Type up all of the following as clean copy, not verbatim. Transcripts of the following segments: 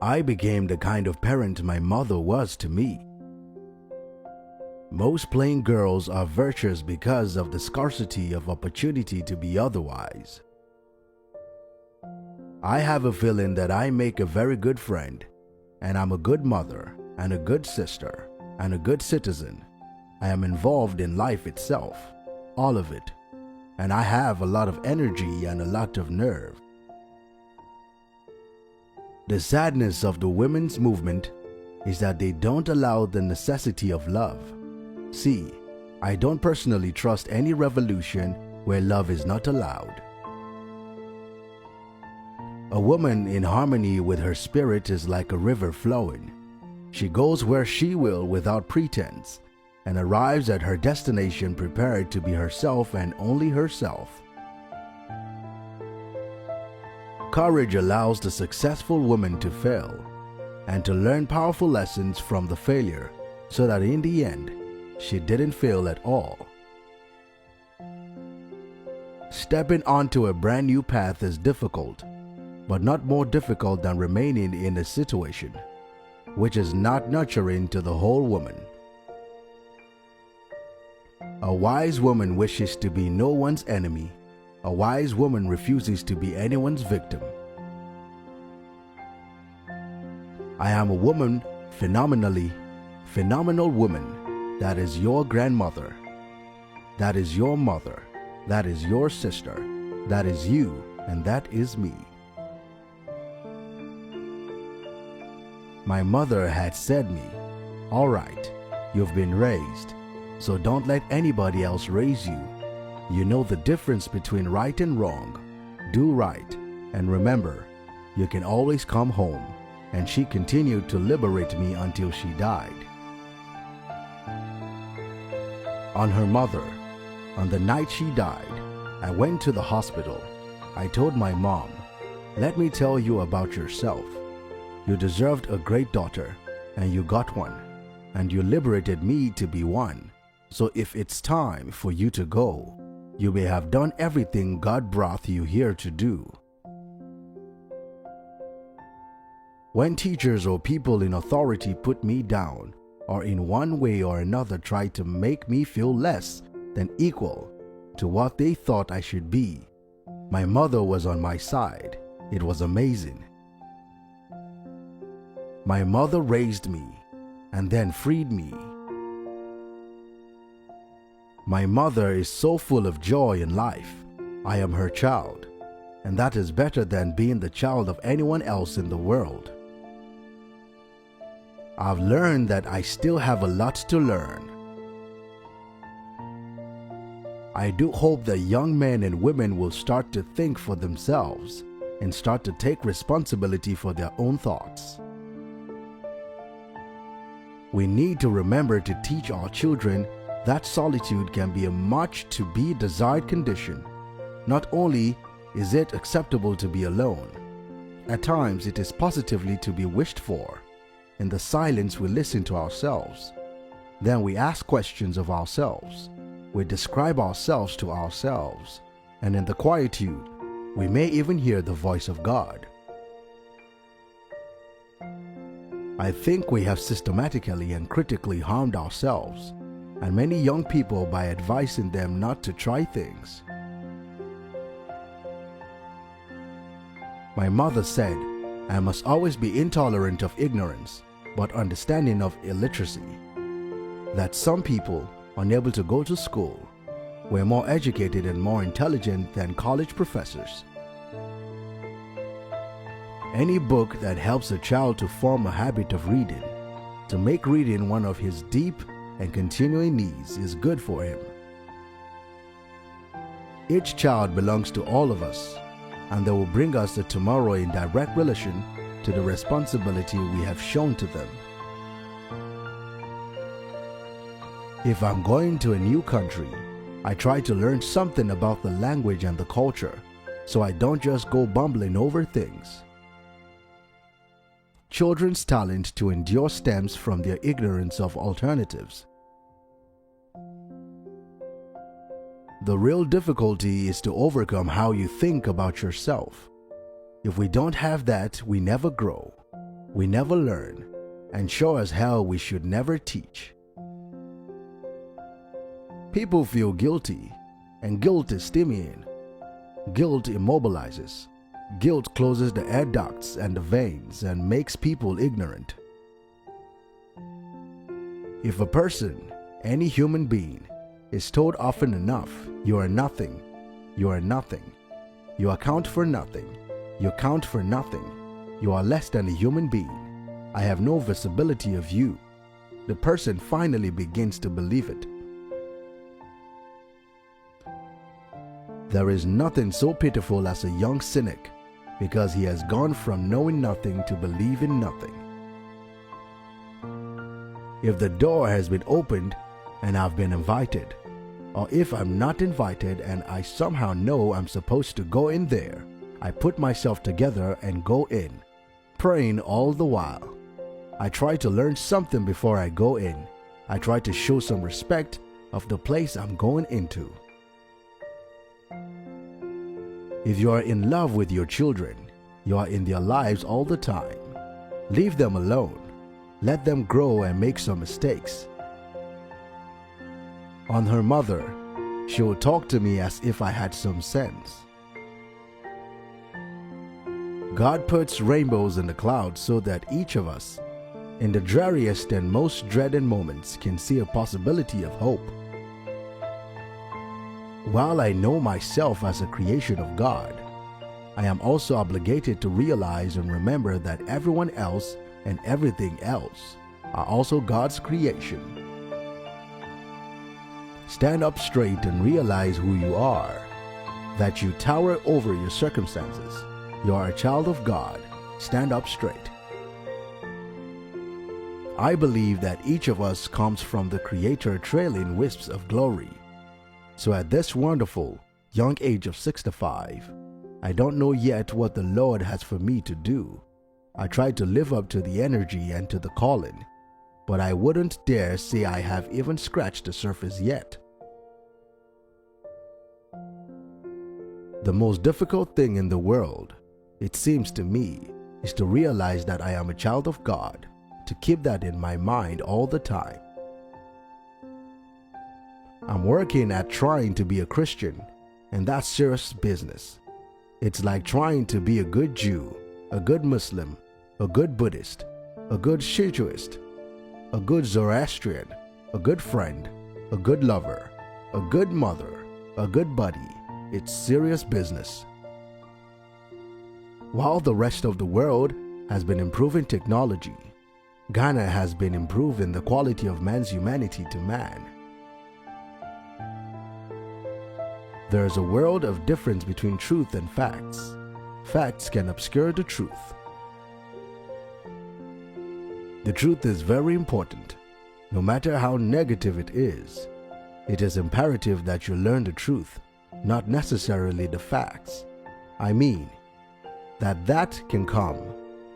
I became the kind of parent my mother was to me. Most plain girls are virtuous because of the scarcity of opportunity to be otherwise. I have a feeling that I make a very good friend, and I'm a good mother, and a good sister, and a good citizen. I am involved in life itself, all of it, and I have a lot of energy and a lot of nerve. The sadness of the women's movement is that they don't allow the necessity of love. See, I don't personally trust any revolution where love is not allowed. A woman in harmony with her spirit is like a river flowing. She goes where she will without pretense and arrives at her destination prepared to be herself and only herself. Courage allows the successful woman to fail and to learn powerful lessons from the failure so that in the end, she didn't fail at all. Stepping onto a brand new path is difficult, but not more difficult than remaining in a situation which is not nurturing to the whole woman. A wise woman wishes to be no one's enemy. A wise woman refuses to be anyone's victim. I am a woman, phenomenal woman. That is your grandmother. That is your mother. That is your sister. That is you, and that is me. My mother had said me, "All right, you've been raised, so don't let anybody else raise you. You know the difference between right and wrong. Do right, and remember, you can always come home." And she continued to liberate me until she died. On her mother, on the night she died, I went to the hospital. I told my mom, "Let me tell you about yourself. You deserved a great daughter, and you got one, and you liberated me to be one. So if it's time for you to go, you may have done everything God brought you here to do." When teachers or people in authority put me down, or in one way or another tried to make me feel less than equal to what they thought I should be, my mother was on my side. It was amazing. My mother raised me and then freed me. My mother is so full of joy in life. I am her child, and that is better than being the child of anyone else in the world. I've learned that I still have a lot to learn. I do hope that young men and women will start to think for themselves and start to take responsibility for their own thoughts. We need to remember to teach our children that solitude can be a much to be desired condition. Not only is it acceptable to be alone, at times it is positively to be wished for. In the silence, we listen to ourselves. Then we ask questions of ourselves. We describe ourselves to ourselves. And in the quietude, we may even hear the voice of God. I think we have systematically and critically harmed ourselves and many young people by advising them not to try things. My mother said, "I must always be intolerant of ignorance, but understanding of illiteracy." That some people, unable to go to school, were more educated and more intelligent than college professors. Any book that helps a child to form a habit of reading, to make reading one of his deep and continuing needs, is good for him. Each child belongs to all of us, and they will bring us a tomorrow in direct relation to the responsibility we have shown to them. If I'm going to a new country, I try to learn something about the language and the culture, so I don't just go bumbling over things. Children's talent to endure stems from their ignorance of alternatives. The real difficulty is to overcome how you think about yourself. If we don't have that, we never grow. we never learn, and sure as hell we should never teach. People feel guilty, and guilt is stymian. Guilt immobilizes. Guilt closes the air ducts and the veins and makes people ignorant. If a person, any human being, is told often enough, you are nothing, you are nothing, you account for nothing, you count for nothing, you are less than a human being, I have no visibility of you, the person finally begins to believe it. There is nothing so pitiful as a young cynic, because he has gone from knowing nothing to believing nothing. If the door has been opened and I've been invited, or if I'm not invited and I somehow know I'm supposed to go in there, I put myself together and go in, praying all the while. I try to learn something before I go in. I try to show some respect of the place I'm going into. If you are in love with your children, you are in their lives all the time. Leave them alone. Let them grow and make some mistakes. On her mother, she will talk to me as if I had some sense. God puts rainbows in the clouds so that each of us, in the dreariest and most dreaded moments, can see a possibility of hope. While I know myself as a creation of God, I am also obligated to realize and remember that everyone else and everything else are also God's creation. Stand up straight and realize who you are, that you tower over your circumstances. You are a child of God. Stand up straight. I believe that each of us comes from the Creator trailing wisps of glory. So at this wonderful young age of 65, I don't know yet what the Lord has for me to do. I try to live up to the energy and to the calling, but I wouldn't dare say I have even scratched the surface yet. The most difficult thing in the world, it seems to me, is to realize that I am a child of God, to keep that in my mind all the time. I'm working at trying to be a Christian, and that's serious business. It's like trying to be a good Jew, a good Muslim, a good Buddhist, a good Shintoist, a good Zoroastrian, a good friend, a good lover, a good mother, a good buddy. It's serious business. While the rest of the world has been improving technology, Ghana has been improving the quality of man's humanity to man. There is a world of difference between truth and facts. Facts can obscure the truth. The truth is very important. No matter how negative it is imperative that you learn the truth, not necessarily the facts. I mean, that can come,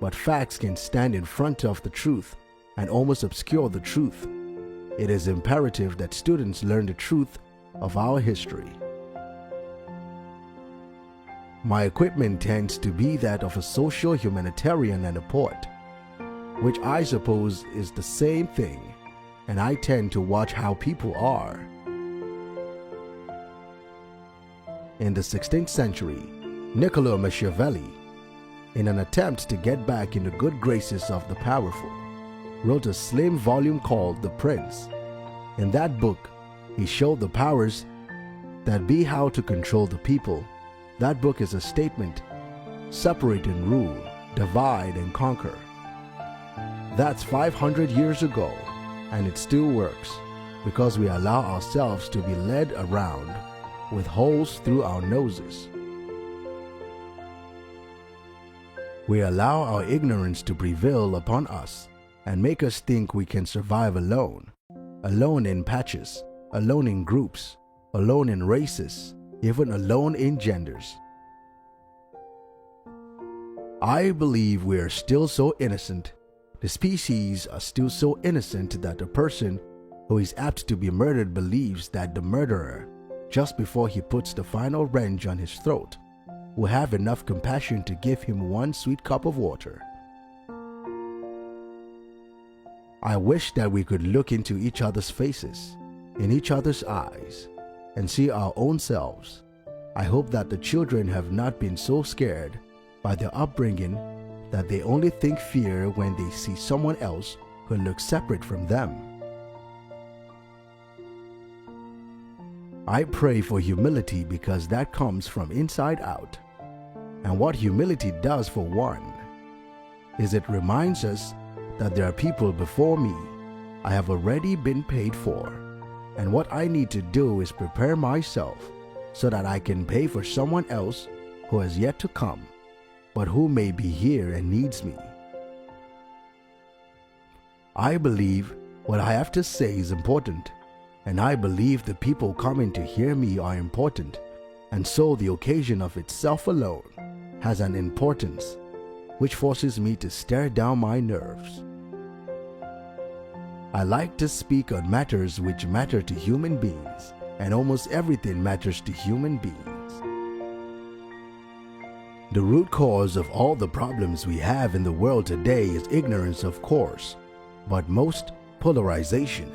but facts can stand in front of the truth and almost obscure the truth. It is imperative that students learn the truth of our history. My equipment tends to be that of a social humanitarian and a poet, which I suppose is the same thing, and I tend to watch how people are. In the 16th century, Niccolo Machiavelli, in an attempt to get back in the good graces of the powerful, wrote a slim volume called The Prince. In that book, he showed the powers that be how to control the people. That book is a statement: separate and rule, divide and conquer. That's 500 years ago, and it still works because we allow ourselves to be led around with holes through our noses. We allow our ignorance to prevail upon us and make us think we can survive alone, alone in patches, alone in groups, alone in races, even alone in genders. I believe we are still so innocent. The species are still so innocent that a person who is apt to be murdered believes that the murderer, just before he puts the final wrench on his throat, will have enough compassion to give him one sweet cup of water. I wish that we could look into each other's faces, in each other's eyes, and see our own selves. I hope that the children have not been so scared by their upbringing that they only think fear when they see someone else who looks separate from them. I pray for humility because that comes from inside out. And what humility does for one is it reminds us that there are people before me I have already been paid for, and what I need to do is prepare myself so that I can pay for someone else who has yet to come, but who may be here and needs me. I believe what I have to say is important, and I believe the people coming to hear me are important, and so the occasion of itself alone has an importance which forces me to stare down my nerves. I like to speak on matters which matter to human beings, and almost everything matters to human beings. The root cause of all the problems we have in the world today is ignorance, of course, but most polarization.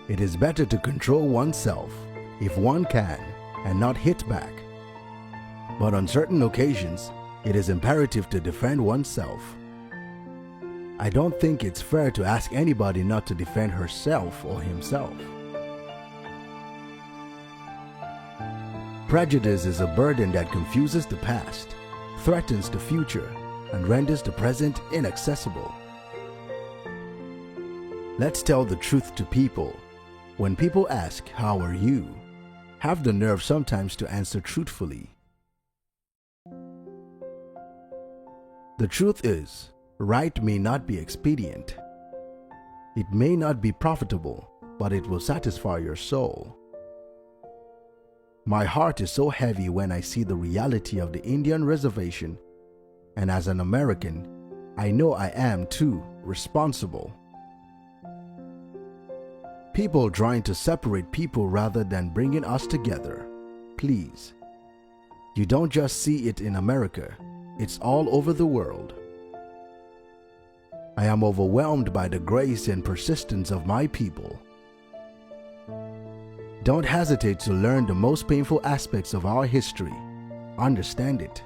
It is better to control oneself if one can and not hit back. But on certain occasions, it is imperative to defend oneself. I don't think it's fair to ask anybody not to defend herself or himself. Prejudice is a burden that confuses the past, threatens the future, and renders the present inaccessible. Let's tell the truth to people. When people ask, "How are you?" have the nerve sometimes to answer truthfully. The truth is, right may not be expedient. It may not be profitable, but it will satisfy your soul. My heart is so heavy when I see the reality of the Indian reservation, and as an American, I know I am too responsible. People trying to separate people rather than bringing us together. Please. You don't just see it in America, it's all over the world. I am overwhelmed by the grace and persistence of my people. Don't hesitate to learn the most painful aspects of our history. Understand it.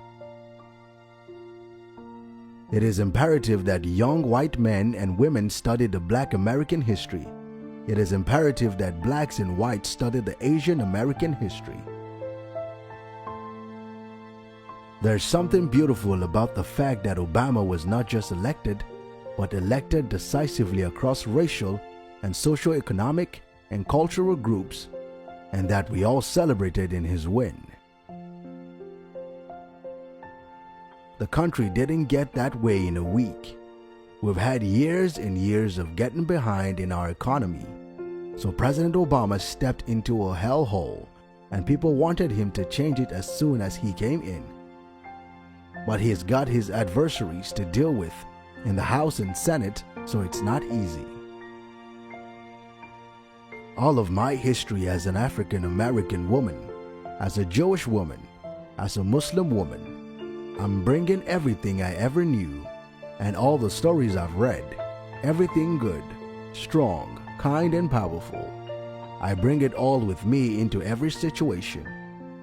It is imperative that young white men and women study the Black American history. It is imperative that blacks and whites study the Asian American history. There's something beautiful about the fact that Obama was not just elected, but elected decisively across racial and socio-economic and cultural groups, and that we all celebrated in his win. The country didn't get that way in a week. We've had years and years of getting behind in our economy. So President Obama stepped into a hellhole, and people wanted him to change it as soon as he came in. But he's got his adversaries to deal with in the House and Senate, so it's not easy. All of my history as an African American woman, as a Jewish woman, as a Muslim woman, I'm bringing everything I ever knew and all the stories I've read, everything good, strong, kind and powerful. I bring it all with me into every situation,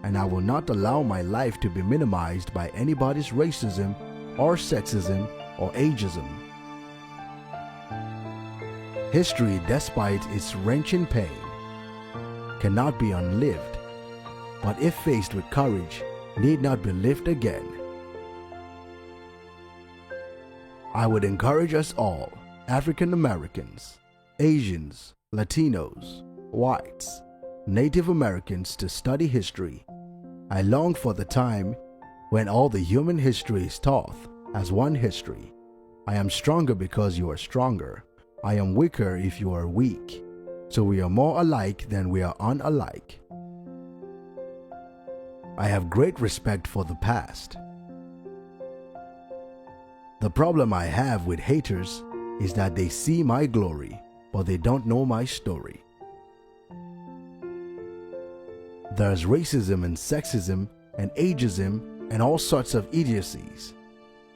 and I will not allow my life to be minimized by anybody's racism or sexism or ageism. History, despite its wrenching pain, cannot be unlived, but if faced with courage, need not be lived again. I would encourage us all, African Americans, Asians, Latinos, whites, Native Americans, to study history. I long for the time when all the human history is taught as one history. I am stronger because you are stronger. I am weaker if you are weak. So we are more alike than we are unalike. I have great respect for the past. The problem I have with haters is that they see my glory, but they don't know my story. There's racism and sexism and ageism and all sorts of idiocies.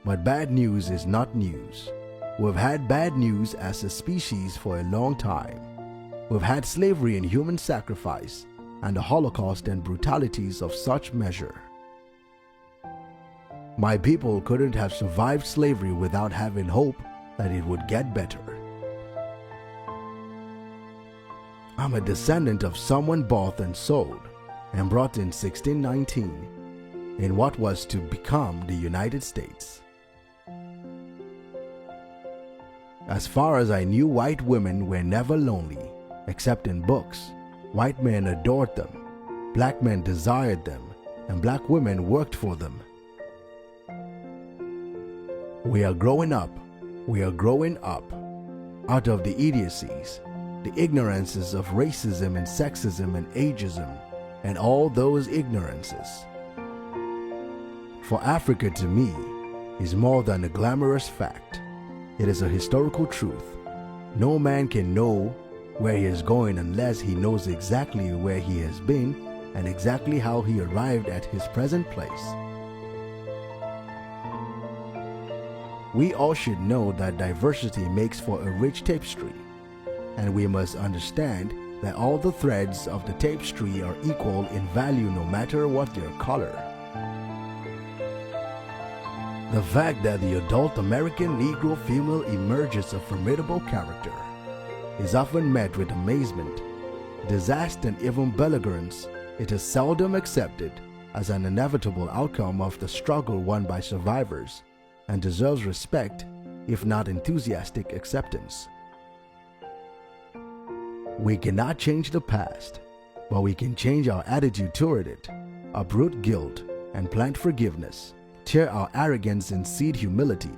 But bad news is not news. We've had bad news as a species for a long time. We've had slavery and human sacrifice, and the Holocaust and brutalities of such measure. My people couldn't have survived slavery without having hope that it would get better. I'm a descendant of someone bought and sold and brought in 1619 in what was to become the United States. As far as I knew, white women were never lonely, except in books. White men adored them, black men desired them, and black women worked for them. We are growing up out of the idiocies, the ignorances of racism and sexism and ageism and all those ignorances. For Africa to me is more than a glamorous fact. It is a historical truth. No man can know where he is going unless he knows exactly where he has been and exactly how he arrived at his present place. We all should know that diversity makes for a rich tapestry, and we must understand that all the threads of the tapestry are equal in value no matter what their color. The fact that the adult American Negro female emerges a formidable character is often met with amazement, disgust, and even belligerence. It is seldom accepted as an inevitable outcome of the struggle won by survivors and deserves respect, if not enthusiastic acceptance. We cannot change the past, but we can change our attitude toward it, uproot guilt and plant forgiveness, tear our arrogance and seed humility,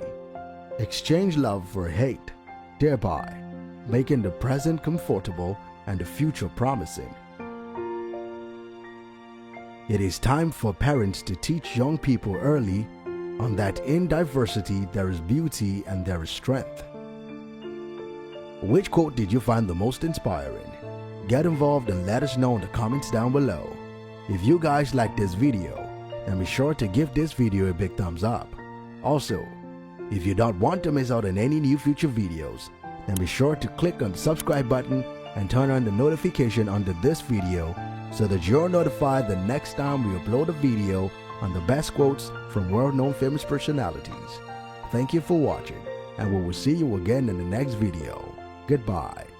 exchange love for hate, thereby making the present comfortable and the future promising. It is time for parents to teach young people early on that in diversity there is beauty and there is strength. Which quote did you find the most inspiring? Get involved and let us know in the comments down below. If you guys like this video, then be sure to give this video a big thumbs up. Also, if you don't want to miss out on any new future videos, then be sure to click on the subscribe button and turn on the notification under this video so that you're notified the next time we upload a video on the best quotes from world-known famous personalities. Thank you for watching, and we will see you again in the next video. Goodbye.